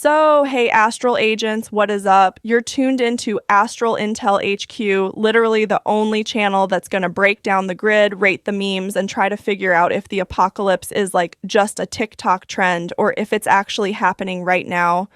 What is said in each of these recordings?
So, hey, Astral agents, what is up? You're tuned into Astral Intel HQ, literally the only channel that's going to break down the grid, rate the memes, and try to figure out if the apocalypse is like just a TikTok trend or if it's actually happening right now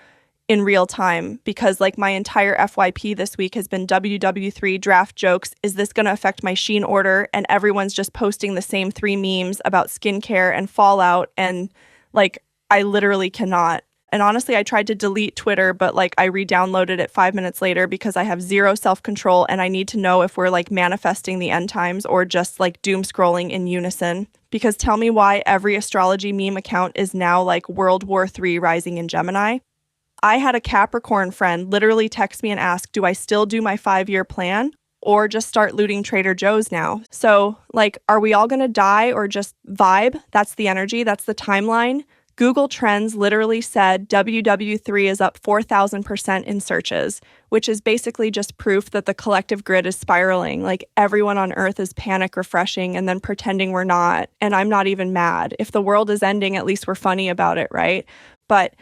in real time. Because like my entire FYP this week has been WW3 draft jokes. Is this going to affect my Shein order? And everyone's just posting the same 3 memes about skincare and Fallout. And like, I literally cannot. And honestly, I tried to delete Twitter, but like I re-downloaded it 5 minutes later because I have zero self-control and I need to know if we're like manifesting the end times or just like doom scrolling in unison. Because tell me why every astrology meme account is now like World War III rising in Gemini. I had a Capricorn friend literally text me and ask, do I still do my 5-year plan or just start looting Trader Joe's now? So like, are we all gonna die or just vibe? That's the energy, that's the timeline. Google Trends literally said WW3 is up 4,000% in searches, which is basically just proof that the collective grid is spiraling. Like everyone on Earth is panic refreshing and then pretending we're not. And I'm not even mad. If the world is ending, at least we're funny about it, right? But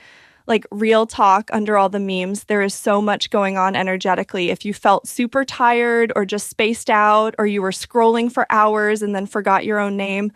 like real talk, under all the memes, there is so much going on energetically. If you felt super tired or just spaced out or you were scrolling for hours and then forgot your own name,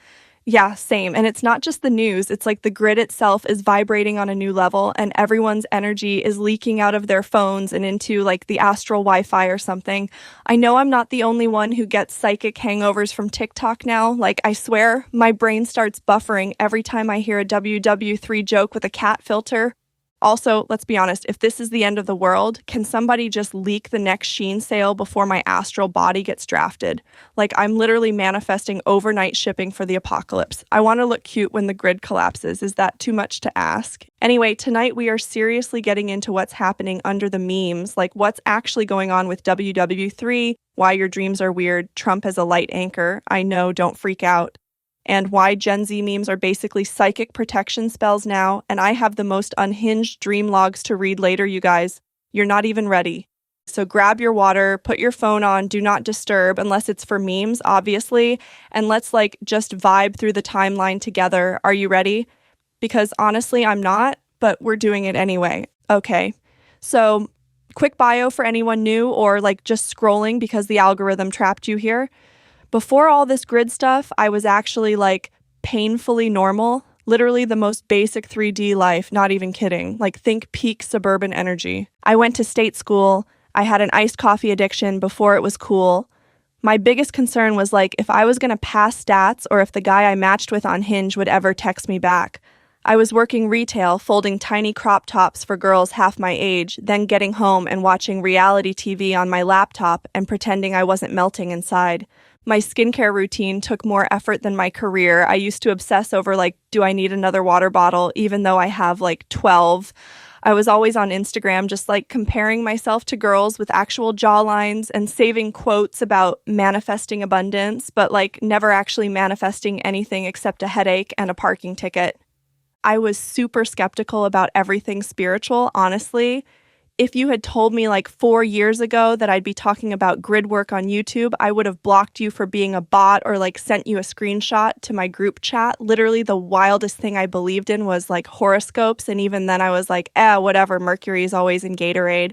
yeah, same. And it's not just the news. It's like the grid itself is vibrating on a new level and everyone's energy is leaking out of their phones and into like the astral Wi-Fi or something. I know I'm not the only one who gets psychic hangovers from TikTok now. Like, I swear, my brain starts buffering every time I hear a WW3 joke with a cat filter. Also, let's be honest, if this is the end of the world, can somebody just leak the next Shein sale before my astral body gets drafted? Like, I'm literally manifesting overnight shipping for the apocalypse. I want to look cute when the grid collapses. Is that too much to ask? Anyway, tonight we are seriously getting into what's happening under the memes, like what's actually going on with WW3, why your dreams are weird, Trump as a light anchor. I know, don't freak out. And why Gen Z memes are basically psychic protection spells now, and I have the most unhinged dream logs to read later, you guys. You're not even ready. So grab your water, put your phone on, do not disturb, unless it's for memes, obviously, and let's like just vibe through the timeline together. Are you ready? Because honestly, I'm not, but we're doing it anyway. Okay, so quick bio for anyone new or like just scrolling because the algorithm trapped you here. Before all this grid stuff, I was actually like painfully normal, literally the most basic 3D life, not even kidding. Like think peak suburban energy. I went to state school. I had an iced coffee addiction before it was cool. My biggest concern was like if I was going to pass stats or if the guy I matched with on Hinge would ever text me back. I was working retail, folding tiny crop tops for girls half my age, then getting home and watching reality TV on my laptop and pretending I wasn't melting inside. My skincare routine took more effort than my career. I used to obsess over like, do I need another water bottle, even though I have like 12. I was always on Instagram just like comparing myself to girls with actual jawlines and saving quotes about manifesting abundance, but like never actually manifesting anything except a headache and a parking ticket. I was super skeptical about everything spiritual, honestly. If you had told me like 4 years ago that I'd be talking about grid work on YouTube, I would have blocked you for being a bot or like sent you a screenshot to my group chat. Literally the wildest thing I believed in was like horoscopes. And even then I was like, whatever, Mercury is always in Gatorade.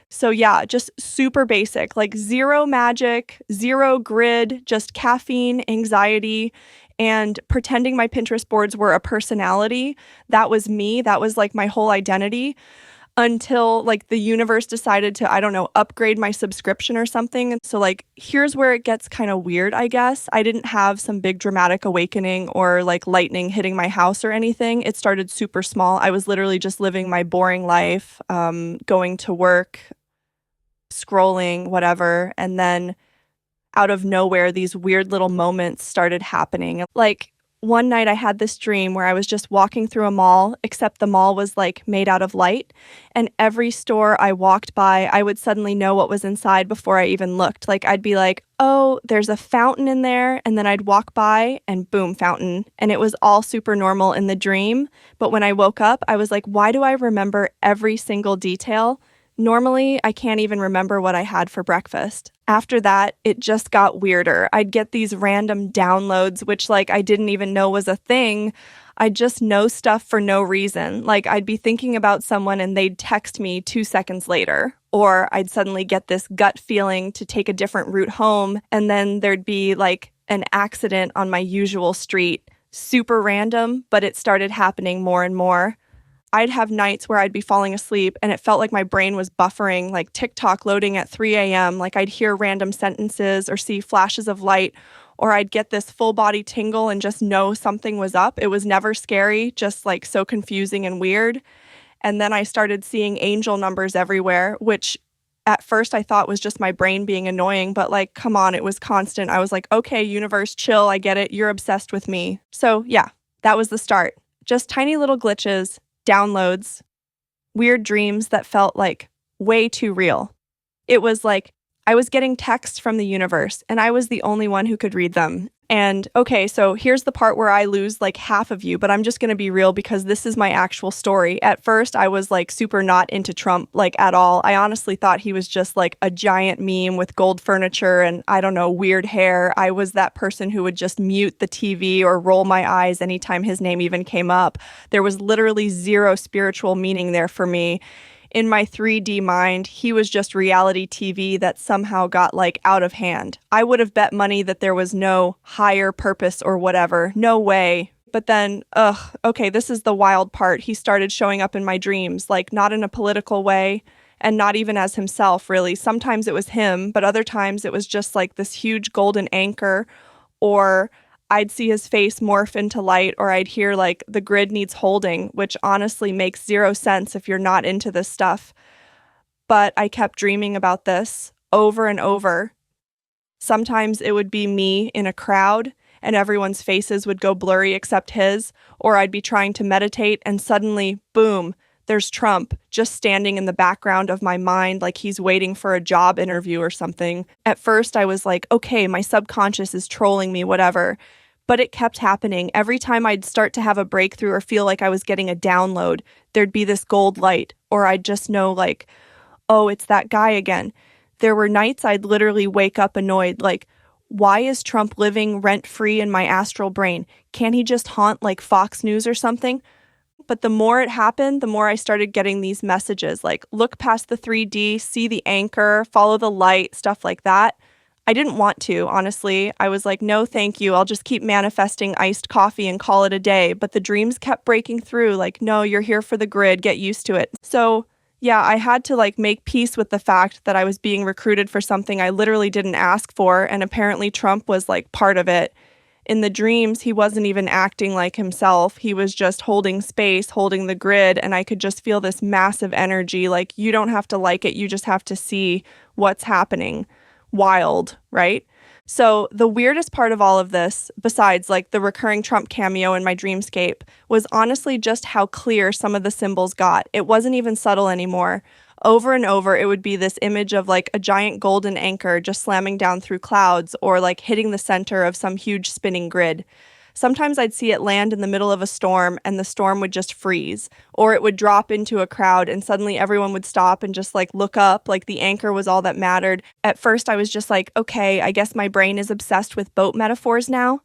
So yeah, just super basic, like zero magic, zero grid, just caffeine, anxiety, and pretending my Pinterest boards were a personality. That was me. That was like my whole identity. Until like the universe decided to, I don't know, upgrade my subscription or something. And so like, here's where it gets kind of weird, I guess. I didn't have some big dramatic awakening or like lightning hitting my house or anything. It started super small. I was literally just living my boring life, going to work, scrolling, whatever. And then out of nowhere, these weird little moments started happening. Like, one night I had this dream where I was just walking through a mall, except the mall was like made out of light. And every store I walked by, I would suddenly know what was inside before I even looked. Like I'd be like, oh, there's a fountain in there. And then I'd walk by and boom, fountain. And it was all super normal in the dream. But when I woke up, I was like, why do I remember every single detail? Normally, I can't even remember what I had for breakfast. After that, it just got weirder. I'd get these random downloads, which like I didn't even know was a thing. I'd just know stuff for no reason. Like I'd be thinking about someone and they'd text me 2 seconds later. Or I'd suddenly get this gut feeling to take a different route home. And then there'd be like an accident on my usual street. Super random, but it started happening more and more. I'd have nights where I'd be falling asleep and it felt like my brain was buffering, like TikTok loading at 3 a.m. Like I'd hear random sentences or see flashes of light, or I'd get this full body tingle and just know something was up. It was never scary, just like so confusing and weird. And then I started seeing angel numbers everywhere, which at first I thought was just my brain being annoying, but like, come on, it was constant. I was like, okay, universe, chill, I get it. You're obsessed with me. So yeah, that was the start. Just tiny little glitches, downloads, weird dreams that felt like way too real. It was like I was getting texts from the universe and I was the only one who could read them. And okay, so here's the part where I lose like half of you, but I'm just going to be real because this is my actual story. At first, I was like super not into Trump like at all. I honestly thought he was just like a giant meme with gold furniture and I don't know, weird hair. I was that person who would just mute the TV or roll my eyes anytime his name even came up. There was literally zero spiritual meaning there for me. In my 3D mind, he was just reality TV that somehow got like out of hand. I would have bet money that there was no higher purpose or whatever. No way. But then, okay, this is the wild part. He started showing up in my dreams, like not in a political way and not even as himself, really. Sometimes it was him, but other times it was just like this huge golden anchor, or I'd see his face morph into light, or I'd hear like the grid needs holding, which honestly makes zero sense if you're not into this stuff. But I kept dreaming about this over and over. Sometimes it would be me in a crowd and everyone's faces would go blurry except his, or I'd be trying to meditate and suddenly, boom, there's Trump just standing in the background of my mind like he's waiting for a job interview or something. At first, I was like, okay, my subconscious is trolling me, whatever. But it kept happening. Every time I'd start to have a breakthrough or feel like I was getting a download, there'd be this gold light, or I'd just know like, oh, it's that guy again. There were nights I'd literally wake up annoyed, like, why is Trump living rent-free in my astral brain? Can't he just haunt like Fox News or something? But the more it happened, the more I started getting these messages like, look past the 3D, see the anchor, follow the light, stuff like that. I didn't want to, honestly. I was like, no, thank you. I'll just keep manifesting iced coffee and call it a day. But the dreams kept breaking through like, no, you're here for the grid. Get used to it. So yeah, I had to like make peace with the fact that I was being recruited for something I literally didn't ask for. And apparently Trump was like part of it. In the dreams, he wasn't even acting like himself. He was just holding space, holding the grid, and I could just feel this massive energy. Like, you don't have to like it, you just have to see what's happening. Wild, right? So the weirdest part of all of this, besides like the recurring Trump cameo in my dreamscape, was honestly just how clear some of the symbols got. It wasn't even subtle anymore. Over and over, it would be this image of like a giant golden anchor just slamming down through clouds or like hitting the center of some huge spinning grid. Sometimes I'd see it land in the middle of a storm and the storm would just freeze, or it would drop into a crowd and suddenly everyone would stop and just like look up, like the anchor was all that mattered. At first I was just like, okay, I guess my brain is obsessed with boat metaphors now,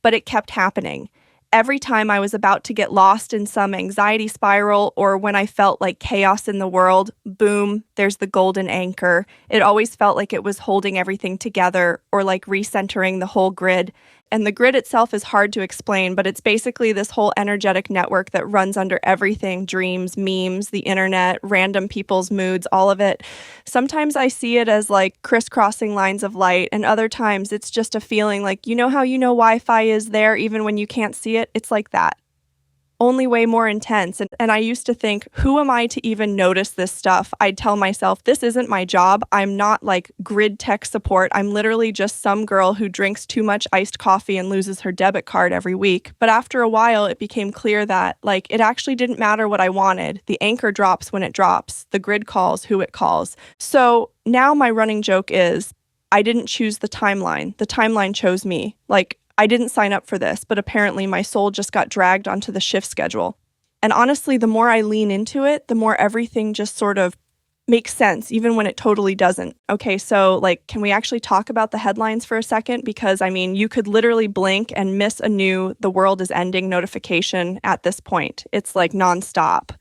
but it kept happening. Every time I was about to get lost in some anxiety spiral or when I felt like chaos in the world, boom, there's the golden anchor. It always felt like it was holding everything together or like recentering the whole grid. And the grid itself is hard to explain, but it's basically this whole energetic network that runs under everything: dreams, memes, the internet, random people's moods, all of it. Sometimes I see it as like crisscrossing lines of light, and other times it's just a feeling like, you know how you know Wi-Fi is there even when you can't see it? It's like that. Only way more intense. And I used to think, who am I to even notice this stuff? I'd tell myself, this isn't my job. I'm not like grid tech support. I'm literally just some girl who drinks too much iced coffee and loses her debit card every week. But after a while, it became clear that like it actually didn't matter what I wanted. The anchor drops when it drops. The grid calls who it calls. So now my running joke is, I didn't choose the timeline. The timeline chose me. Like, I didn't sign up for this, but apparently my soul just got dragged onto the shift schedule. And honestly, the more I lean into it, the more everything just sort of makes sense, even when it totally doesn't. Okay, so can we actually talk about the headlines for a second? Because you could literally blink and miss a new "the world is ending" notification at this point. It's nonstop.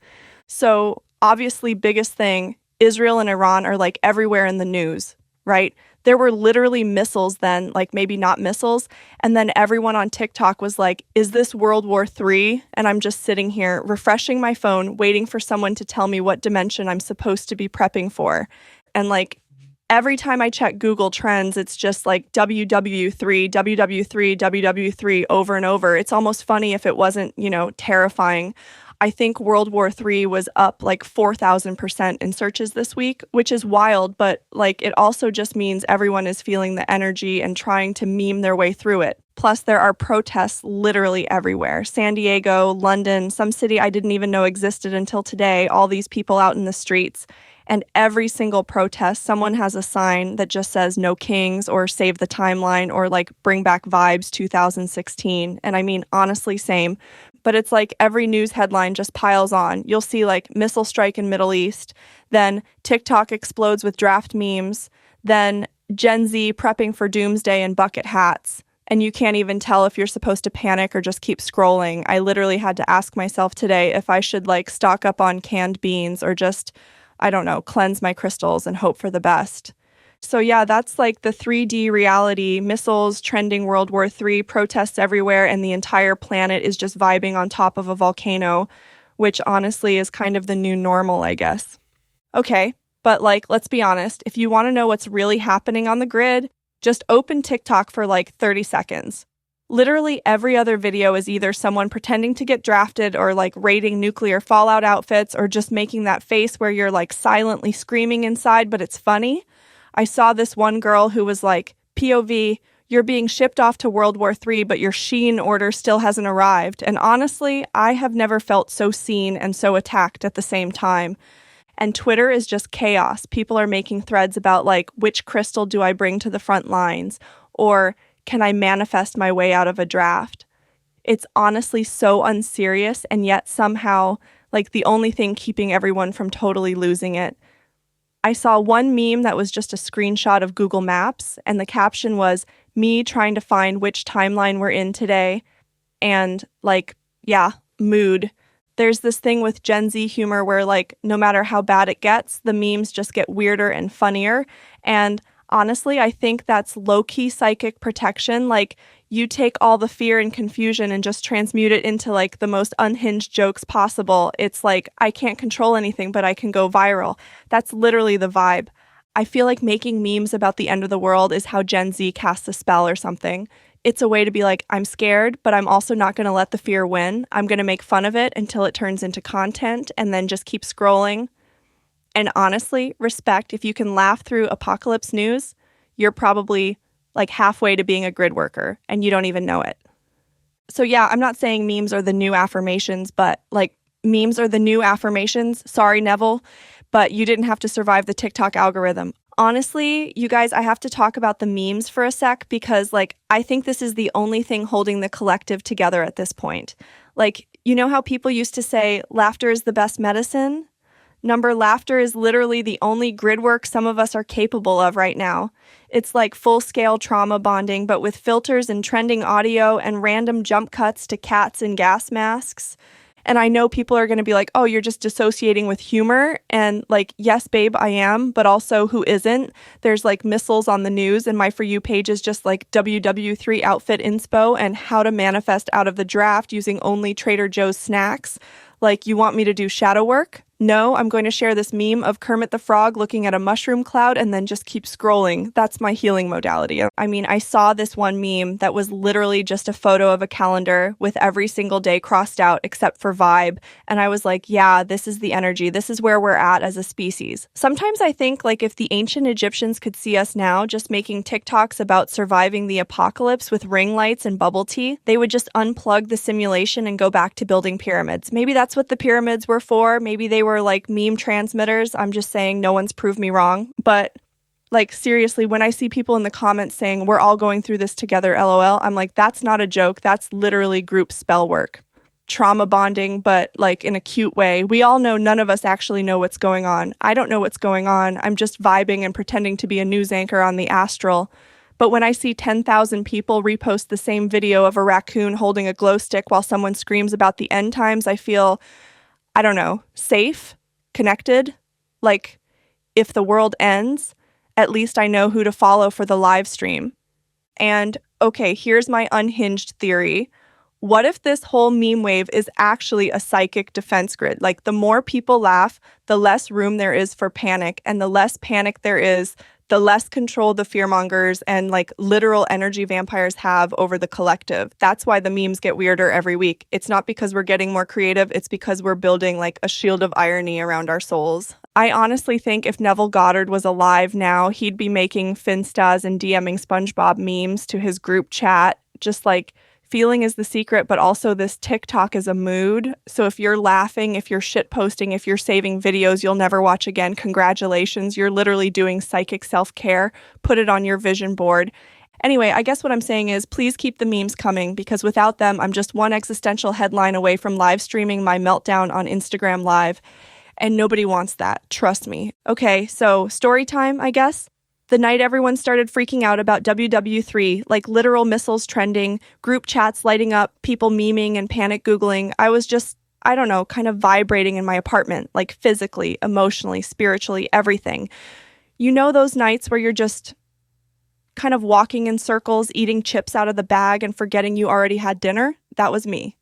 So obviously, biggest thing, Israel and Iran are everywhere in the news, right? There were literally missiles then, maybe not missiles. And then everyone on TikTok was like, is this World War III? And I'm just sitting here refreshing my phone, waiting for someone to tell me what dimension I'm supposed to be prepping for. And every time I check Google Trends, it's just WW3, WW3, WW3 over and over. It's almost funny if it wasn't, terrifying. I think World War III was up 4,000% in searches this week, which is wild, but it also just means everyone is feeling the energy and trying to meme their way through it. Plus, there are protests literally everywhere. San Diego, London, some city I didn't even know existed until today, all these people out in the streets. And every single protest, someone has a sign that just says "No Kings" or "Save the Timeline" or "Bring Back Vibes 2016. And honestly, same. But it's every news headline just piles on. You'll see missile strike in Middle East, then TikTok explodes with draft memes, then Gen Z prepping for doomsday in bucket hats. And you can't even tell if you're supposed to panic or just keep scrolling. I literally had to ask myself today if I should stock up on canned beans or just, I don't know, cleanse my crystals and hope for the best. So yeah, that's the 3D reality, missiles, trending World War III, protests everywhere, and the entire planet is just vibing on top of a volcano, which honestly is kind of the new normal, I guess. Okay, but let's be honest, if you want to know what's really happening on the grid, just open TikTok for 30 seconds. Literally every other video is either someone pretending to get drafted or raiding nuclear fallout outfits or just making that face where you're silently screaming inside, but it's funny. I saw this one girl who was POV, you're being shipped off to World War III, but your Shein order still hasn't arrived. And honestly, I have never felt so seen and so attacked at the same time. And Twitter is just chaos. People are making threads about which crystal do I bring to the front lines? Or can I manifest my way out of a draft? It's honestly so unserious and yet somehow the only thing keeping everyone from totally losing it. I saw one meme that was just a screenshot of Google Maps, and the caption was me trying to find which timeline we're in today. And mood. There's this thing with Gen Z humor where no matter how bad it gets, the memes just get weirder and funnier. And honestly, I think that's low-key psychic protection. You take all the fear and confusion and just transmute it into the most unhinged jokes possible. It's I can't control anything, but I can go viral. That's literally the vibe. I feel like making memes about the end of the world is how Gen Z casts a spell or something. It's a way to be I'm scared, but I'm also not going to let the fear win. I'm going to make fun of it until it turns into content and then just keep scrolling. And honestly, respect, if you can laugh through apocalypse news, you're probably halfway to being a grid worker and you don't even know it. So yeah, I'm not saying memes are the new affirmations, but memes are the new affirmations. Sorry, Neville, but you didn't have to survive the TikTok algorithm. Honestly, you guys, I have to talk about the memes for a sec because I think this is the only thing holding the collective together at this point. You know how people used to say laughter is the best medicine? Laughter is literally the only grid work some of us are capable of right now. It's full-scale trauma bonding, but with filters and trending audio and random jump cuts to cats in gas masks. And I know people are going to be oh, you're just dissociating with humor. And yes, babe, I am, but also who isn't? There's missiles on the news and my For You page is just WW3 outfit inspo and how to manifest out of the draft using only Trader Joe's snacks. You want me to do shadow work? No, I'm going to share this meme of Kermit the Frog looking at a mushroom cloud and then just keep scrolling. That's my healing modality. I saw this one meme that was literally just a photo of a calendar with every single day crossed out except for vibe. And I was yeah, this is the energy. This is where we're at as a species. Sometimes I think if the ancient Egyptians could see us now just making TikToks about surviving the apocalypse with ring lights and bubble tea, they would just unplug the simulation and go back to building pyramids. Maybe that's what the pyramids were for. Maybe they were meme transmitters. I'm just saying no one's proved me wrong. But seriously, when I see people in the comments saying we're all going through this together, LOL, I'm that's not a joke. That's literally group spell work. trauma bonding, but like in a cute way. We all know none of us actually know what's going on. I don't know what's going on. I'm just vibing and pretending to be a news anchor on the Astral. But when I see 10,000 people repost the same video of a raccoon holding a glow stick while someone screams about the end times, I feel, I don't know, safe, connected. Like, if the world ends, at least I know who to follow for the live stream. And, okay, here's my unhinged theory. What if this whole meme wave is actually a psychic defense grid? Like, the more people laugh, the less room there is for panic, and the less panic there is, the less control the fearmongers and like literal energy vampires have over the collective. That's why the memes get weirder every week. It's not because we're getting more creative, it's because we're building like a shield of irony around our souls. I honestly think if Neville Goddard was alive now, he'd be making Finstas and DMing SpongeBob memes to his group chat, just like, feeling is the secret, but also this TikTok is a mood. So if you're laughing, if you're shitposting, if you're saving videos you'll never watch again, congratulations. You're literally doing psychic self-care. Put it on your vision board. Anyway, I guess what I'm saying is please keep the memes coming, because without them, I'm just one existential headline away from live streaming my meltdown on Instagram Live. And nobody wants that. Trust me. Okay, so story time, I guess. The night everyone started freaking out about WW3, like literal missiles trending, group chats lighting up, people memeing and panic Googling, I was just, I don't know, kind of vibrating in my apartment, like physically, emotionally, spiritually, everything. You know those nights where you're just kind of walking in circles, eating chips out of the bag and forgetting you already had dinner? That was me.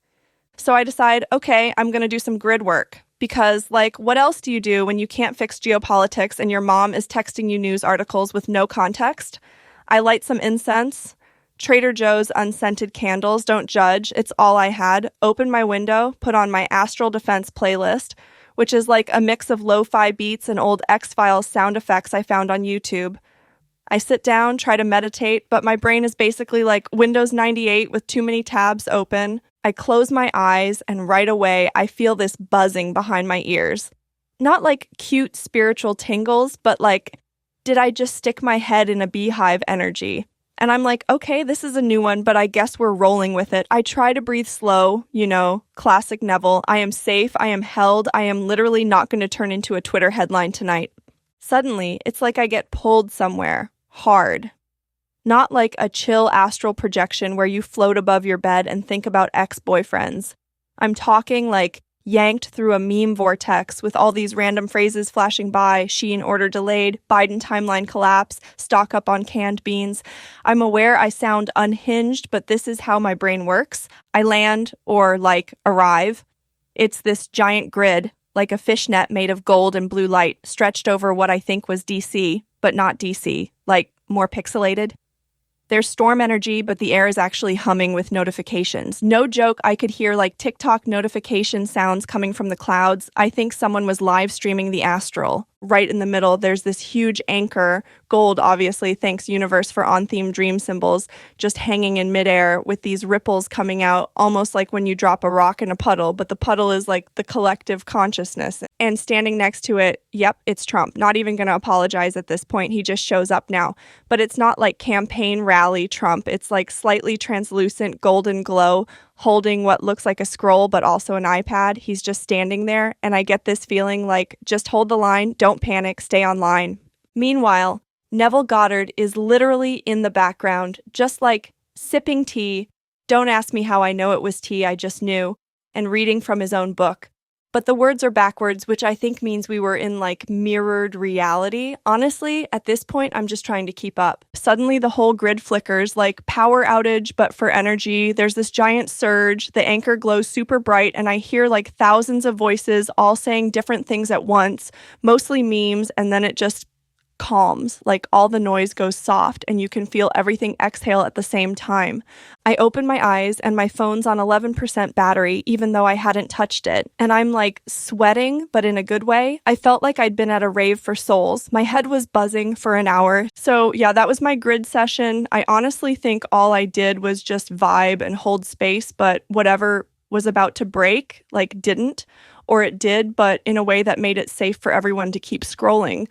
So I decide, okay, I'm going to do some grid work. Because, like, what else do you do when you can't fix geopolitics and your mom is texting you news articles with no context? I light some incense, Trader Joe's unscented candles, don't judge, it's all I had, open my window, put on my Astral Defense playlist, which is like a mix of lo-fi beats and old X-Files sound effects I found on YouTube. I sit down, try to meditate, but my brain is basically like Windows 98 with too many tabs open. I close my eyes, and right away, I feel this buzzing behind my ears. Not like cute spiritual tingles, but like, did I just stick my head in a beehive energy? And I'm like, okay, this is a new one, but I guess we're rolling with it. I try to breathe slow, you know, classic Neville. I am safe, I am held, I am literally not going to turn into a Twitter headline tonight. Suddenly, it's like I get pulled somewhere, hard. Not like a chill astral projection where you float above your bed and think about ex-boyfriends. I'm talking like yanked through a meme vortex with all these random phrases flashing by: Shein order delayed, Biden timeline collapse, stock up on canned beans. I'm aware I sound unhinged, but this is how my brain works. I land, or like arrive. It's this giant grid, like a fishnet made of gold and blue light, stretched over what I think was DC, but not DC, like more pixelated. There's storm energy, but the air is actually humming with notifications. No joke, I could hear like TikTok notification sounds coming from the clouds. I think someone was live streaming the Astral. Right in the middle, there's this huge anchor, gold obviously, thanks universe for on-theme dream symbols, just hanging in midair with these ripples coming out, almost like when you drop a rock in a puddle, but the puddle is like the collective consciousness. And standing next to it, yep, it's Trump. Not even going to apologize at this point, he just shows up now. But it's not like campaign rally Trump, it's like slightly translucent golden glow, holding what looks like a scroll but also an iPad. He's just standing there, and I get this feeling like, just hold the line, don't panic, stay online. Meanwhile, Neville Goddard is literally in the background, just like sipping tea. Don't ask me how I know it was tea, I just knew, and reading from his own book. But the words are backwards, which I think means we were in like mirrored reality. Honestly, at this point, I'm just trying to keep up. Suddenly the whole grid flickers, like power outage, but for energy. There's this giant surge, the anchor glows super bright, and I hear like thousands of voices all saying different things at once, mostly memes, and then it just calms, like all the noise goes soft and you can feel everything exhale at the same time. I open my eyes and my phone's on 11% battery, even though I hadn't touched it. And I'm like sweating, but in a good way. I felt like I'd been at a rave for souls. My head was buzzing for an hour. So yeah, that was my grid session. I honestly think all I did was just vibe and hold space, but whatever was about to break, like didn't, or it did, but in a way that made it safe for everyone to keep scrolling.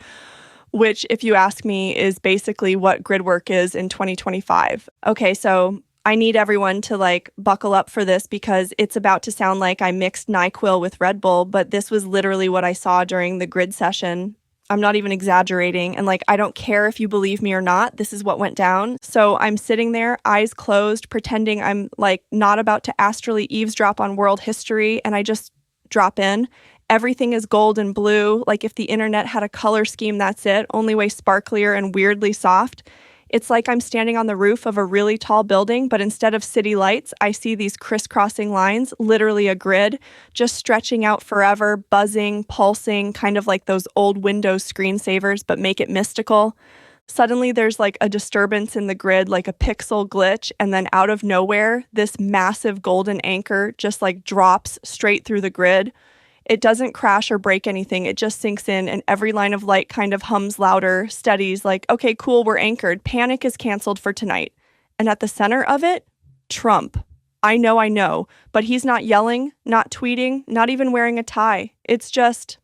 Which, if you ask me, is basically what grid work is in 2025. Okay, so I need everyone to like buckle up for this because it's about to sound like I mixed NyQuil with Red Bull, but this was literally what I saw during the grid session. I'm not even exaggerating. And like, I don't care if you believe me or not. This is what went down. So I'm sitting there, eyes closed, pretending I'm like not about to astrally eavesdrop on world history. And I just drop in. Everything is gold and blue. Like if the internet had a color scheme, that's it. Only way sparklier and weirdly soft. It's like I'm standing on the roof of a really tall building, but instead of city lights, I see these crisscrossing lines, literally a grid, just stretching out forever, buzzing, pulsing, kind of like those old Windows screensavers, but make it mystical. Suddenly there's like a disturbance in the grid, like a pixel glitch, and then out of nowhere, this massive golden anchor just like drops straight through the grid. It doesn't crash or break anything. It just sinks in and every line of light kind of hums louder, steadies like, okay, cool, we're anchored. Panic is canceled for tonight. And at the center of it, Trump. I know, but he's not yelling, not tweeting, not even wearing a tie. It's just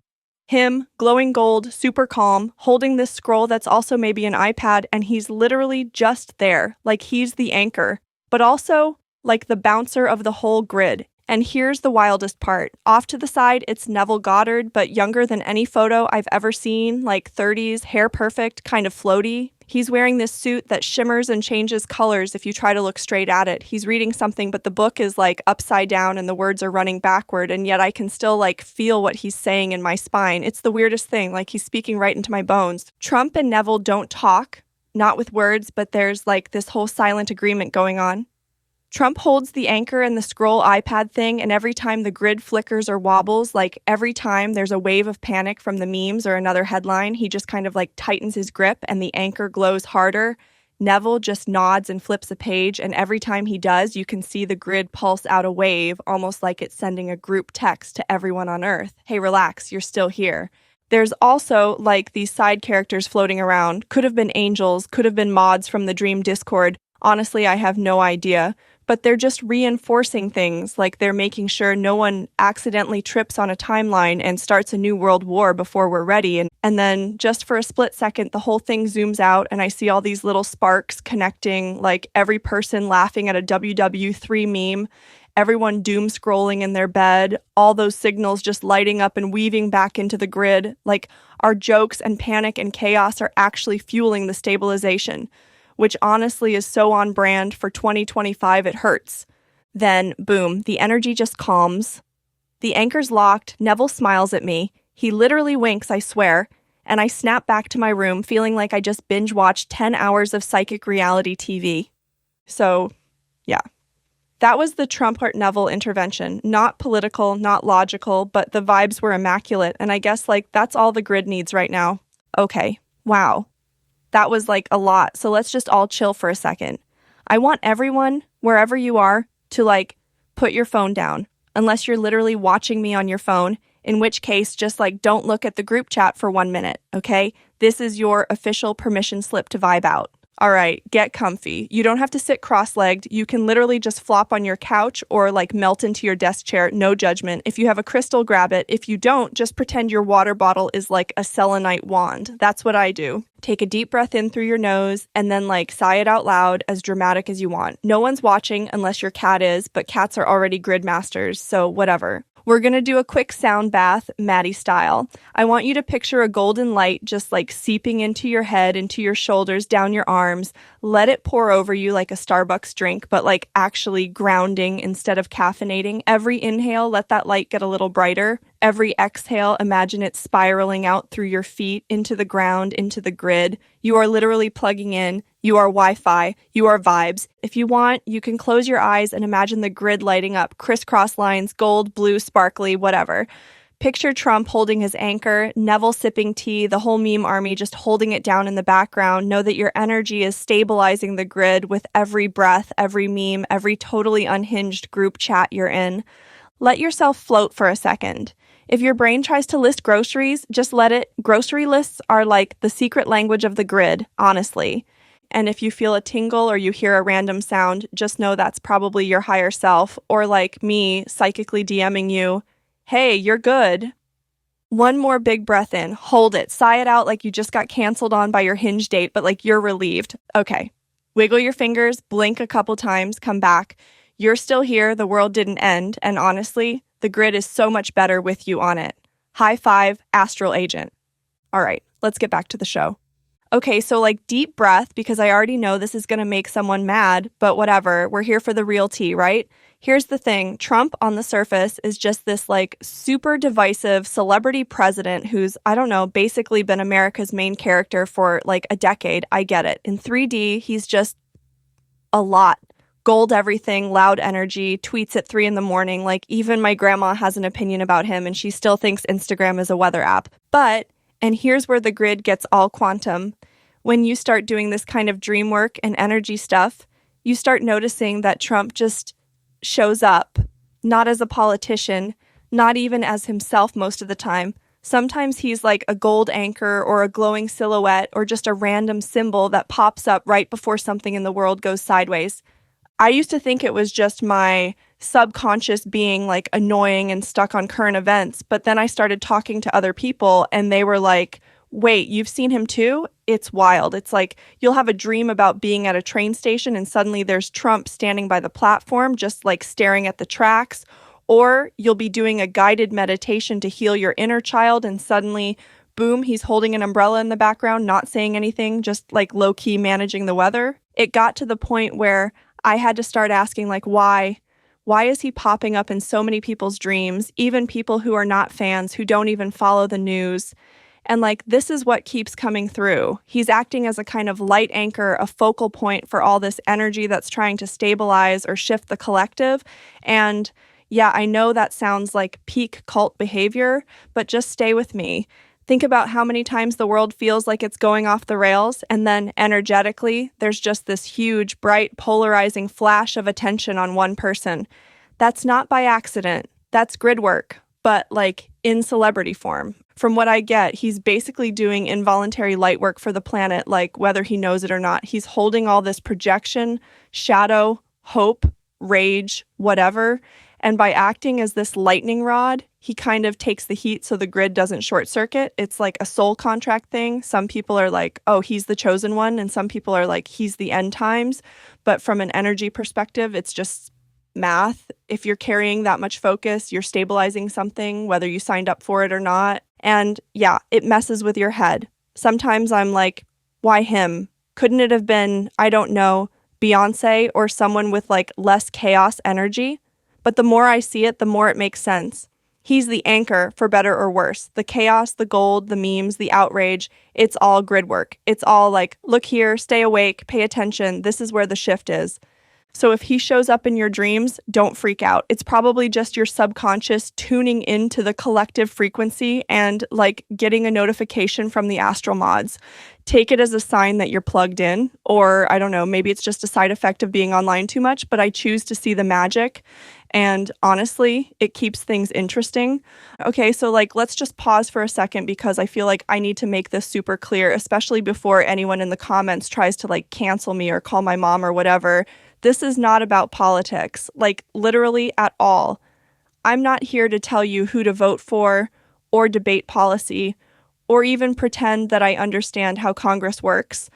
him, glowing gold, super calm, holding this scroll that's also maybe an iPad, and he's literally just there, like he's the anchor, but also like the bouncer of the whole grid. And here's the wildest part. Off to the side, it's Neville Goddard, but younger than any photo I've ever seen, like 30s, hair perfect, kind of floaty. He's wearing this suit that shimmers and changes colors if you try to look straight at it. He's reading something, but the book is like upside down and the words are running backward, and yet I can still like feel what he's saying in my spine. It's the weirdest thing, like he's speaking right into my bones. Trump and Neville don't talk, not with words, but there's like this whole silent agreement going on. Trump holds the anchor and the scroll iPad thing, and every time the grid flickers or wobbles, like every time there's a wave of panic from the memes or another headline, he just kind of like tightens his grip and the anchor glows harder. Neville just nods and flips a page, and every time he does, you can see the grid pulse out a wave, almost like it's sending a group text to everyone on Earth. Hey, relax, you're still here. There's also like these side characters floating around. Could have been angels, could have been mods from the Dream Discord. Honestly, I have no idea. But they're just reinforcing things, like they're making sure no one accidentally trips on a timeline and starts a new world war before we're ready. And then just for a split second, the whole thing zooms out and I see all these little sparks connecting, like every person laughing at a WW3 meme, everyone doom scrolling in their bed, all those signals just lighting up and weaving back into the grid. Like our jokes and panic and chaos are actually fueling the stabilization, which honestly is so on brand for 2025 it hurts. Then, boom, the energy just calms. The anchor's locked, Neville smiles at me. He literally winks, I swear, and I snap back to my room feeling like I just binge-watched 10 hours of psychic reality TV. So, yeah. That was the Trump-Neville intervention. Not political, not logical, but the vibes were immaculate, and I guess, like, that's all the grid needs right now. Okay, wow. That was like a lot, so let's just all chill for a second. I want everyone, wherever you are, to like put your phone down, unless you're literally watching me on your phone, in which case just like don't look at the group chat for 1 minute, okay? This is your official permission slip to vibe out. All right, get comfy. You don't have to sit cross-legged. You can literally just flop on your couch or like melt into your desk chair, no judgment. If you have a crystal, grab it. If you don't, just pretend your water bottle is like a selenite wand. That's what I do. Take a deep breath in through your nose and then like sigh it out loud, as dramatic as you want. No one's watching unless your cat is, but cats are already grid masters, so whatever. We're going to do a quick sound bath, Maddie style. I want you to picture a golden light just like seeping into your head, into your shoulders, down your arms. Let it pour over you like a Starbucks drink, but like actually grounding instead of caffeinating. Every inhale, let that light get a little brighter. Every exhale, imagine it spiraling out through your feet, into the ground, into the grid. You are literally plugging in. You are Wi-Fi. You are vibes. If you want, you can close your eyes and imagine the grid lighting up, crisscross lines, gold, blue, sparkly, whatever. Picture Trump holding his anchor, Neville sipping tea, the whole meme army just holding it down in the background. Know that your energy is stabilizing the grid with every breath, every meme, every totally unhinged group chat you're in. Let yourself float for a second. If your brain tries to list groceries, just let it. Grocery lists are like the secret language of the grid, honestly. And if you feel a tingle or you hear a random sound, just know that's probably your higher self, or like me, psychically DMing you, hey, you're good. One more big breath in, hold it, sigh it out like you just got canceled on by your Hinge date, but like you're relieved. Okay, Wiggle your fingers, blink a couple times, come back. You're still here, the world didn't end, and honestly, the grid is so much better with you on it. High five, Astral Agent. All right, let's get back to the show. Okay, so deep breath, because I already know this is going to make someone mad, but whatever, we're here for the real tea, right? Here's the thing, Trump on the surface is just this super divisive celebrity president who's, I don't know, basically been America's main character for a decade. I get it. In 3D, he's just a lot. Gold everything, loud energy, tweets at 3 a.m. Even my grandma has an opinion about him and she still thinks Instagram is a weather app. But, and here's where the grid gets all quantum, when you start doing this kind of dream work and energy stuff, you start noticing that Trump just shows up, not as a politician, not even as himself most of the time. Sometimes he's like a gold anchor or a glowing silhouette or just a random symbol that pops up right before something in the world goes sideways. I used to think it was just my subconscious being annoying and stuck on current events, but then I started talking to other people and they were like, wait, you've seen him too? It's wild. It's you'll have a dream about being at a train station and suddenly there's Trump standing by the platform just staring at the tracks. Or you'll be doing a guided meditation to heal your inner child and suddenly, boom, he's holding an umbrella in the background, not saying anything, just low-key managing the weather. It got to the point where I had to start asking why? Why is he popping up in so many people's dreams, even people who are not fans, who don't even follow the news? And this is what keeps coming through. He's acting as a kind of light anchor, a focal point for all this energy that's trying to stabilize or shift the collective. And yeah, I know that sounds like peak cult behavior, but just stay with me. Think about how many times the world feels like it's going off the rails, and then energetically, there's just this huge, bright, polarizing flash of attention on one person. That's not by accident. That's grid work, but in celebrity form. From what I get, he's basically doing involuntary light work for the planet, whether he knows it or not. He's holding all this projection, shadow, hope, rage, whatever. And by acting as this lightning rod, he kind of takes the heat so the grid doesn't short circuit. It's like a soul contract thing. Some people are oh, he's the chosen one. And some people are he's the end times. But from an energy perspective, it's just math. If you're carrying that much focus, you're stabilizing something, whether you signed up for it or not. And yeah, it messes with your head. Sometimes I'm why him? Couldn't it have been, I don't know, Beyonce or someone with less chaos energy? But the more I see it, the more it makes sense. He's the anchor, for better or worse. The chaos, the gold, the memes, the outrage, it's all grid work. It's all look here, stay awake, pay attention, this is where the shift is. So if he shows up in your dreams, don't freak out. It's probably just your subconscious tuning into the collective frequency and getting a notification from the astral mods. Take it as a sign that you're plugged in, or I don't know, maybe it's just a side effect of being online too much, but I choose to see the magic. And honestly, it keeps things interesting. Okay, so let's just pause for a second because I feel I need to make this super clear, especially before anyone in the comments tries to cancel me or call my mom or whatever. This is not about politics, literally at all. I'm not here to tell you who to vote for or debate policy or even pretend that I understand how Congress works.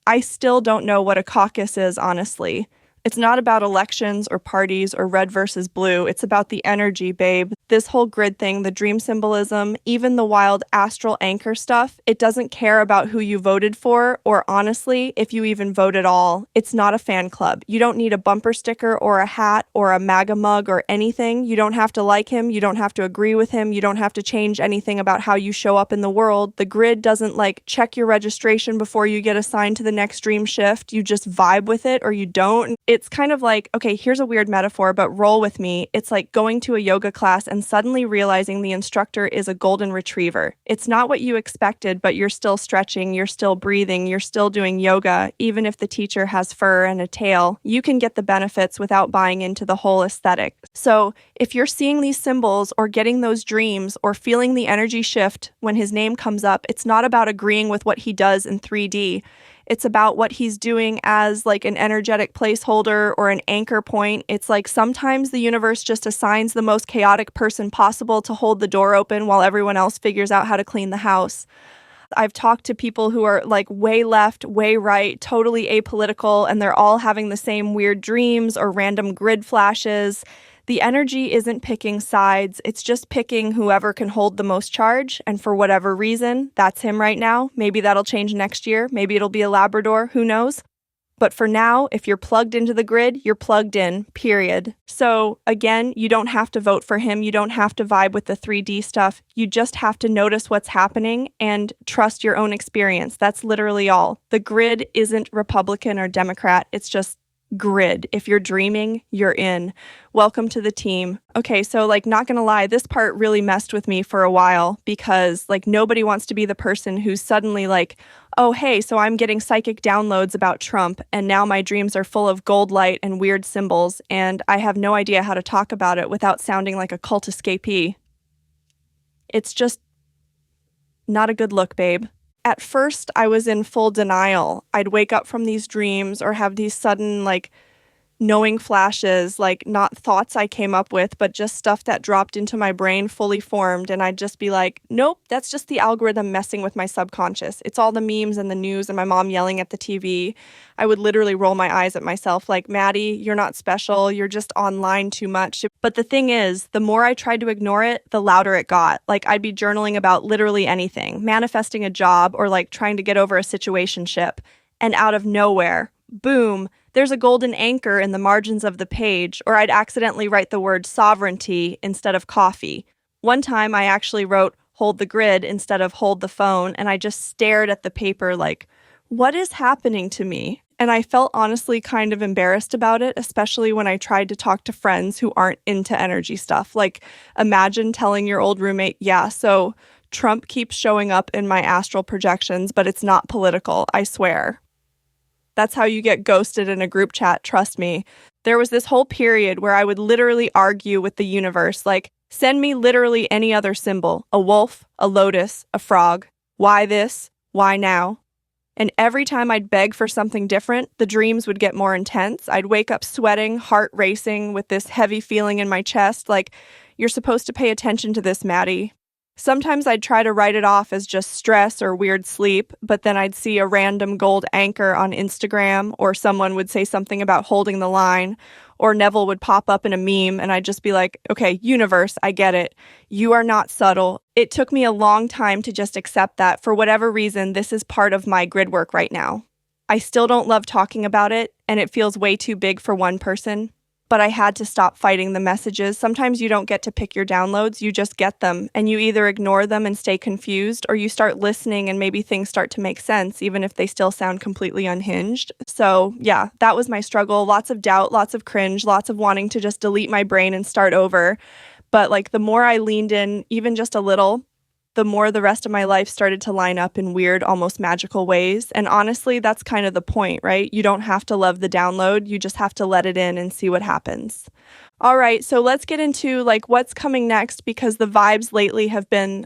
I still don't know what a caucus is, honestly. It's not about elections or parties or red versus blue. It's about the energy, babe. This whole grid thing, the dream symbolism, even the wild astral anchor stuff, it doesn't care about who you voted for or honestly, if you even vote at all. It's not a fan club. You don't need a bumper sticker or a hat or a MAGA mug or anything. You don't have to like him. You don't have to agree with him. You don't have to change anything about how you show up in the world. The grid doesn't check your registration before you get assigned to the next dream shift. You just vibe with it or you don't. It's kind of okay, here's a weird metaphor, but roll with me. It's like going to a yoga class and suddenly realizing the instructor is a golden retriever. It's not what you expected, but you're still stretching, you're still breathing, you're still doing yoga. Even if the teacher has fur and a tail, you can get the benefits without buying into the whole aesthetic. So if you're seeing these symbols or getting those dreams or feeling the energy shift when his name comes up, it's not about agreeing with what he does in 3D. It's about what he's doing as an energetic placeholder or an anchor point. It's sometimes the universe just assigns the most chaotic person possible to hold the door open while everyone else figures out how to clean the house. I've talked to people who are like way left, way right, totally apolitical, and they're all having the same weird dreams or random grid flashes. The energy isn't picking sides, it's just picking whoever can hold the most charge, and for whatever reason, that's him right now. Maybe that'll change next year, maybe it'll be a Labrador, who knows? But for now, if you're plugged into the grid, you're plugged in, period. So again, you don't have to vote for him. You don't have to vibe with the 3D stuff. You just have to notice what's happening and trust your own experience. That's literally all. The grid isn't Republican or Democrat. It's just grid. If you're dreaming, you're in. Welcome to the team. Okay, so not gonna lie, this part really messed with me for a while because nobody wants to be the person who's suddenly oh, hey, so I'm getting psychic downloads about Trump and now my dreams are full of gold light and weird symbols and I have no idea how to talk about it without sounding like a cult escapee. It's just not a good look, babe. At first, I was in full denial. I'd wake up from these dreams or have these sudden, knowing flashes, not thoughts I came up with, but just stuff that dropped into my brain fully formed. And I'd just be like, nope, that's just the algorithm messing with my subconscious. It's all the memes and the news and my mom yelling at the TV. I would literally roll my eyes at myself like, Maddie, you're not special. You're just online too much. But the thing is, the more I tried to ignore it, the louder it got. I'd be journaling about literally anything, manifesting a job or trying to get over a situationship. And out of nowhere, boom, there's a golden anchor in the margins of the page, or I'd accidentally write the word sovereignty instead of coffee. One time I actually wrote hold the grid instead of hold the phone, and I just stared at the paper what is happening to me? And I felt honestly kind of embarrassed about it, especially when I tried to talk to friends who aren't into energy stuff. Imagine telling your old roommate, yeah, so Trump keeps showing up in my astral projections, but it's not political, I swear. That's how you get ghosted in a group chat, trust me. There was this whole period where I would literally argue with the universe, send me literally any other symbol, a wolf, a lotus, a frog. Why this? Why now? And every time I'd beg for something different, the dreams would get more intense. I'd wake up sweating, heart racing, with this heavy feeling in my chest, you're supposed to pay attention to this, Maddie. Sometimes I'd try to write it off as just stress or weird sleep, but then I'd see a random gold anchor on Instagram, or someone would say something about holding the line, or Neville would pop up in a meme, and I'd just be like, okay, universe, I get it. You are not subtle. It took me a long time to just accept that for whatever reason, this is part of my grid work right now. I still don't love talking about it, and it feels way too big for one person. But I had to stop fighting the messages. Sometimes you don't get to pick your downloads, you just get them. And you either ignore them and stay confused, or you start listening and maybe things start to make sense, even if they still sound completely unhinged. So yeah, that was my struggle. Lots of doubt, lots of cringe, lots of wanting to just delete my brain and start over. But the more I leaned in, even just a little, the more the rest of my life started to line up in weird, almost magical ways. And honestly, that's kind of the point, right? You don't have to love the download. You just have to let it in and see what happens. All right, so let's get into what's coming next, because the vibes lately have been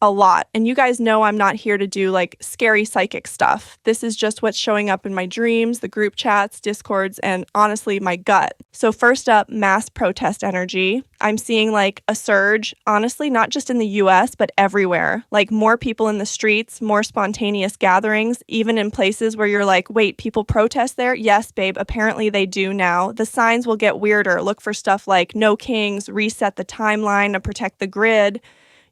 a lot. And you guys know I'm not here to do scary psychic stuff. This is just what's showing up in my dreams, the group chats, discords, and honestly, my gut. So first up, mass protest energy. I'm seeing a surge, honestly, not just in the US, but everywhere. More people in the streets, more spontaneous gatherings, even in places where you're wait, people protest there? Yes, babe, apparently they do now. The signs will get weirder. Look for stuff like no kings, reset the timeline to protect the grid.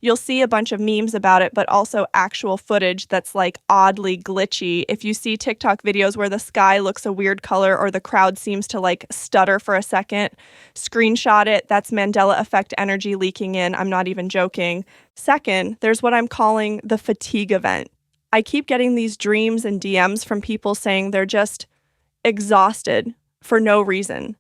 You'll see a bunch of memes about it, but also actual footage that's oddly glitchy. If you see TikTok videos where the sky looks a weird color or the crowd seems to stutter for a second, screenshot it. That's Mandela Effect energy leaking in. I'm not even joking. Second, there's what I'm calling the fatigue event. I keep getting these dreams and DMs from people saying they're just exhausted for no reason.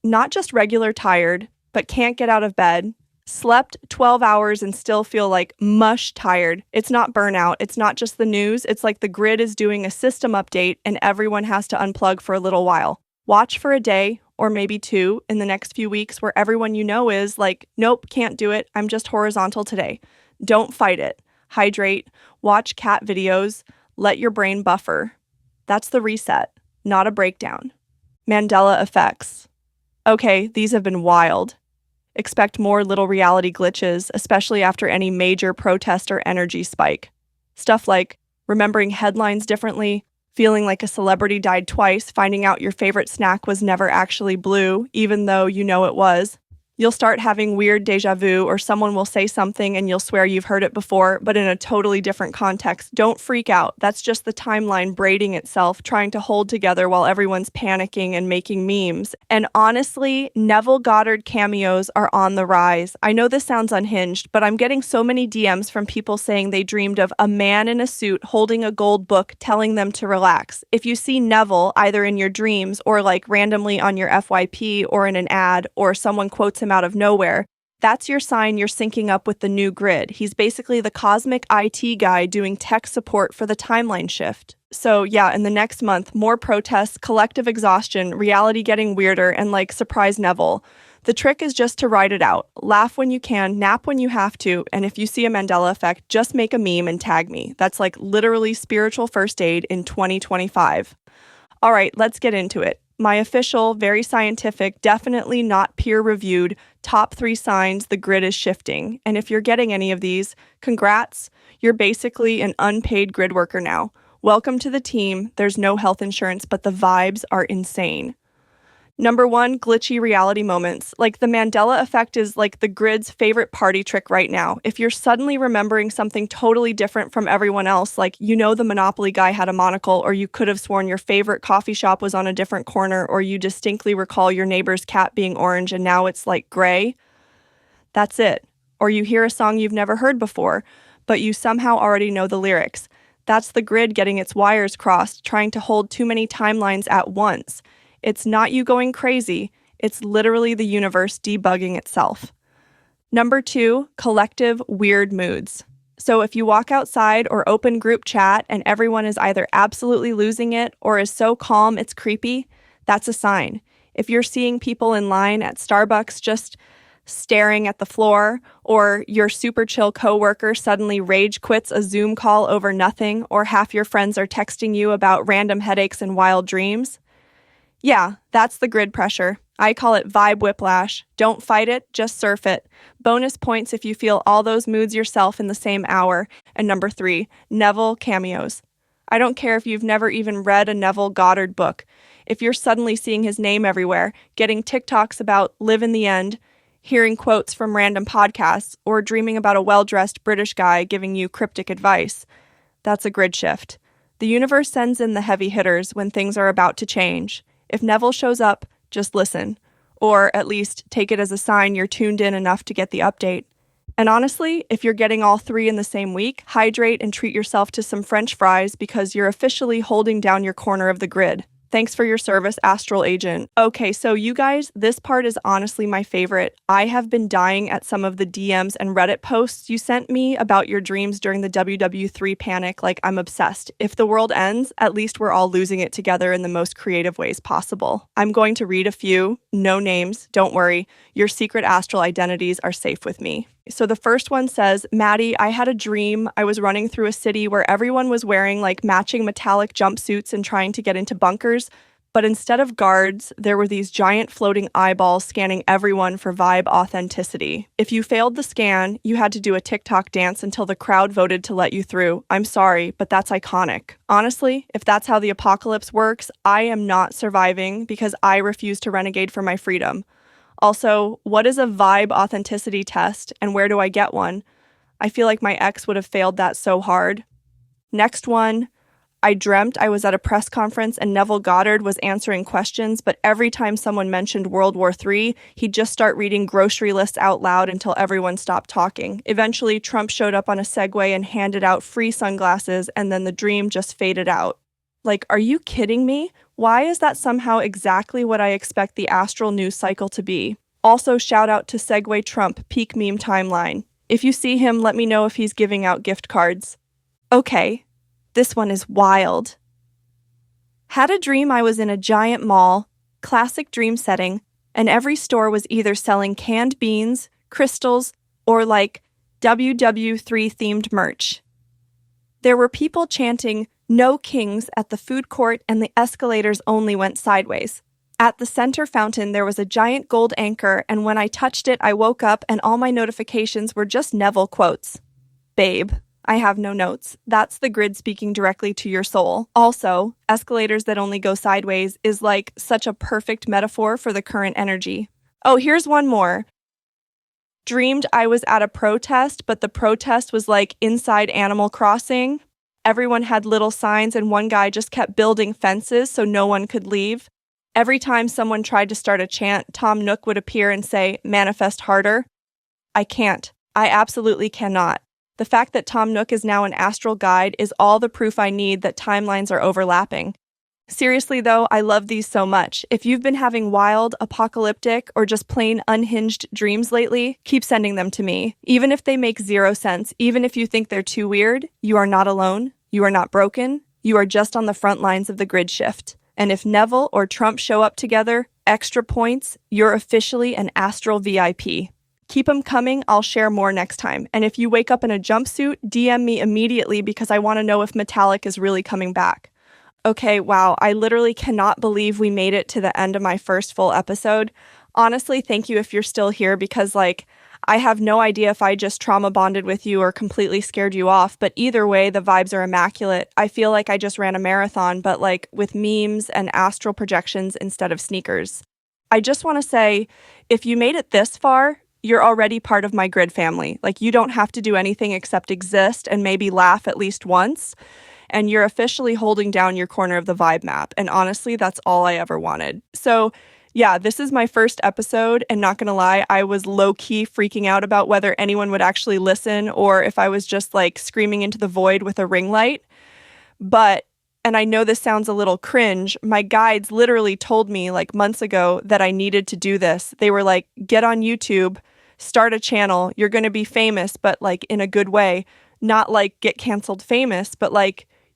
Not just regular tired, but can't get out of bed. Slept 12 hours and still feel mush tired. It's not burnout. It's not just the news. It's the grid is doing a system update and everyone has to unplug for a little while. Watch for a day or maybe two in the next few weeks where everyone you know is nope, can't do it. I'm just horizontal today. Don't fight it. Hydrate. Watch cat videos. Let your brain buffer. That's the reset, not a breakdown. Mandela Effects. Okay, these have been wild. Expect more little reality glitches, especially after any major protest or energy spike. Stuff like remembering headlines differently, feeling like a celebrity died twice, finding out your favorite snack was never actually blue, even though you know it was. You'll start having weird deja vu, or someone will say something and you'll swear you've heard it before, but in a totally different context. Don't freak out. That's just the timeline braiding itself, trying to hold together while everyone's panicking and making memes. And honestly, Neville Goddard cameos are on the rise. I know this sounds unhinged, but I'm getting so many DMs from people saying they dreamed of a man in a suit holding a gold book telling them to relax. If you see Neville either in your dreams or like randomly on your FYP or in an ad, or someone quotes him out of nowhere, that's your sign you're syncing up with the new grid. He's basically the cosmic IT guy doing tech support for the timeline shift. So yeah, in the next month, more protests, collective exhaustion, reality getting weirder, and like surprise Neville. The trick is just to ride it out. Laugh when you can, nap when you have to, and if you see a Mandela effect, just make a meme and tag me. That's like literally spiritual first aid in 2025. All right, let's get into it. My official, very scientific, definitely not peer-reviewed, top 3 signs the grid is shifting. And if you're getting any of these, congrats, you're basically an unpaid grid worker now. Welcome to the team. There's no health insurance, but the vibes are insane. Number 1, glitchy reality moments. Like the Mandela effect is like the grid's favorite party trick right now. If you're suddenly remembering something totally different from everyone else, like you know the Monopoly guy had a monocle, or you could have sworn your favorite coffee shop was on a different corner, or you distinctly recall your neighbor's cat being orange and now it's like gray, that's it. Or you hear a song you've never heard before, but you somehow already know the lyrics. That's the grid getting its wires crossed, trying to hold too many timelines at once. It's not you going crazy, it's literally the universe debugging itself. Number 2, collective weird moods. So if you walk outside or open group chat and everyone is either absolutely losing it or is so calm it's creepy, that's a sign. If you're seeing people in line at Starbucks just staring at the floor, or your super chill coworker suddenly rage quits a Zoom call over nothing, or half your friends are texting you about random headaches and wild dreams, yeah, that's the grid pressure. I call it vibe whiplash. Don't fight it, just surf it. Bonus points if you feel all those moods yourself in the same hour. And number 3, Neville cameos. I don't care if you've never even read a Neville Goddard book. If you're suddenly seeing his name everywhere, getting TikToks about live in the end, hearing quotes from random podcasts, or dreaming about a well-dressed British guy giving you cryptic advice, that's a grid shift. The universe sends in the heavy hitters when things are about to change. If Neville shows up, just listen, or at least take it as a sign you're tuned in enough to get the update. And honestly, if you're getting all 3 in the same week, hydrate and treat yourself to some French fries because you're officially holding down your corner of the grid. Thanks for your service, Astral Agent. Okay, so you guys, this part is honestly my favorite. I have been dying at some of the DMs and Reddit posts you sent me about your dreams during the WW3 panic. Like, I'm obsessed. If the world ends, at least we're all losing it together in the most creative ways possible. I'm going to read a few, no names, don't worry. Your secret astral identities are safe with me. So the first one says, Maddie, I had a dream. I was running through a city where everyone was wearing like matching metallic jumpsuits and trying to get into bunkers. But instead of guards, there were these giant floating eyeballs scanning everyone for vibe authenticity. If you failed the scan, you had to do a TikTok dance until the crowd voted to let you through. I'm sorry, but that's iconic. Honestly, if that's how the apocalypse works, I am not surviving because I refuse to renegade for my freedom. Also, what is a vibe authenticity test and where do I get one? I feel like my ex would have failed that so hard. Next one, I dreamt I was at a press conference and Neville Goddard was answering questions, but every time someone mentioned World War III, he'd just start reading grocery lists out loud until everyone stopped talking. Eventually, Trump showed up on a Segway and handed out free sunglasses, and then the dream just faded out. Like, are you kidding me? Why is that somehow exactly what I expect the astral news cycle to be? Also, shout out to Segway Trump, peak meme timeline. If you see him, let me know if he's giving out gift cards. Okay, this one is wild. Had a dream I was in a giant mall, classic dream setting, and every store was either selling canned beans, crystals, or like WW3 themed merch. There were people chanting, "No kings" at the food court, and the escalators only went sideways. At the center fountain, there was a giant gold anchor, and when I touched it, I woke up and all my notifications were just Neville quotes. Babe, I have no notes. That's the grid speaking directly to your soul. Also, escalators that only go sideways is like such a perfect metaphor for the current energy. Oh, here's one more. Dreamed I was at a protest, but the protest was like inside Animal Crossing. Everyone had little signs and one guy just kept building fences so no one could leave. Every time someone tried to start a chant, Tom Nook would appear and say, "Manifest harder." I can't. I absolutely cannot. The fact that Tom Nook is now an astral guide is all the proof I need that timelines are overlapping. Seriously though, I love these so much. If you've been having wild, apocalyptic, or just plain unhinged dreams lately, keep sending them to me. Even if they make zero sense, even if you think they're too weird, you are not alone, you are not broken, you are just on the front lines of the grid shift. And if Neville or Trump show up together, extra points, you're officially an astral VIP. Keep them coming, I'll share more next time. And if you wake up in a jumpsuit, DM me immediately because I want to know if Metallic is really coming back. Okay, wow, I literally cannot believe we made it to the end of my first full episode. Honestly, thank you if you're still here because, I have no idea if I just trauma bonded with you or completely scared you off, but either way, the vibes are immaculate. I feel like I just ran a marathon, but with memes and astral projections instead of sneakers. I just want to say, if you made it this far, you're already part of my grid family. You don't have to do anything except exist and maybe laugh at least once. And you're officially holding down your corner of the vibe map. And honestly, that's all I ever wanted. So yeah, this is my first episode, and not gonna lie, I was low-key freaking out about whether anyone would actually listen or if I was just screaming into the void with a ring light. But, and I know this sounds a little cringe, my guides literally told me months ago that I needed to do this. They were like, get on YouTube, start a channel, you're gonna be famous, but in a good way. Not get canceled famous, but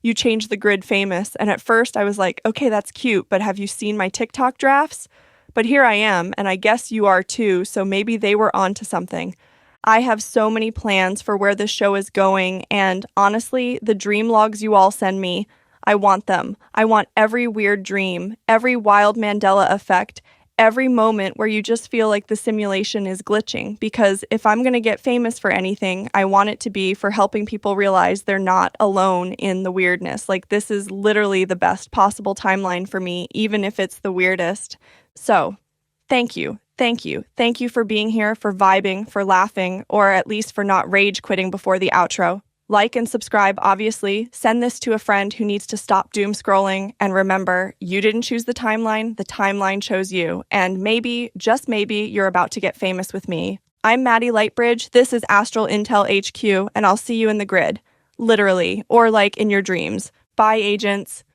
you change the grid famous. And at first I was like, okay, that's cute, but have you seen my TikTok drafts? But here I am, and I guess you are too, so maybe they were onto something. I have so many plans for where this show is going, and honestly, the dream logs you all send me, I want them. I want every weird dream, every wild Mandela effect, every moment where you just feel like the simulation is glitching, because if I'm going to get famous for anything, I want it to be for helping people realize they're not alone in the weirdness. This is literally the best possible timeline for me, even if it's the weirdest. So, thank you. Thank you. Thank you for being here, for vibing, for laughing, or at least for not rage quitting before the outro. Like and subscribe, obviously. Send this to a friend who needs to stop doom scrolling. And remember, you didn't choose the timeline chose you. And maybe, just maybe, you're about to get famous with me. I'm Maddie Lightbridge. This is Astral Intel HQ, and I'll see you in the grid. Literally, or in your dreams. Bye, agents.